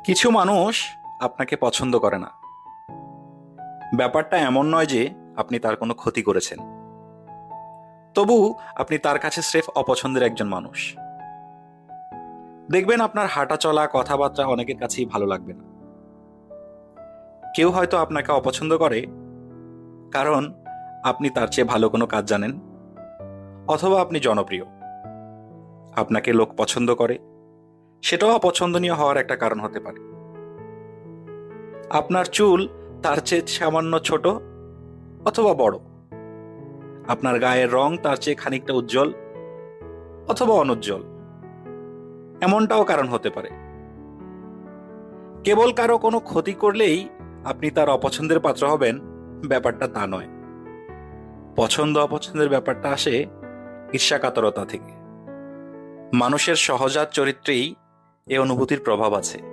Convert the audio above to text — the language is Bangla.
কিছু মানুষ আপনাকে পছন্দ করে না। ব্যাপারটা এমন নয় যে আপনি তার কোনো ক্ষতি করেছেন, তবু আপনি তার কাছে স্রেফ অপছন্দের একজন মানুষ। দেখবেন আপনার হাঁটা চলা কথাবার্তা অনেকের কাছেই ভালো লাগবে না। কেউ হয়তো আপনাকে অপছন্দ করে কারণ আপনি তার চেয়ে ভালো কোনো কাজ জানেন, অথবা আপনি জনপ্রিয়। আপনাকে লোক পছন্দ করে, সেটাও অপছন্দনীয় হওয়ার একটা কারণ হতে পারে। আপনার চুল তার চেয়ে সামান্য ছোট অথবা বড়, আপনার গায়ের রং তার চেয়ে খানিকটা উজ্জ্বল অথবা অনুজ্জ্বল, এমনটাও কারণ হতে পারে। কেবল কারো কোনো ক্ষতি করলেই আপনি তার অপছন্দের পাত্র হবেন, ব্যাপারটা তা নয়। পছন্দ অপছন্দের ব্যাপারটা আসে ঈর্ষাকাতরতা থেকে। মানুষের সহজাত চরিত্রেই এ অনুভূতির প্রভাব আছে।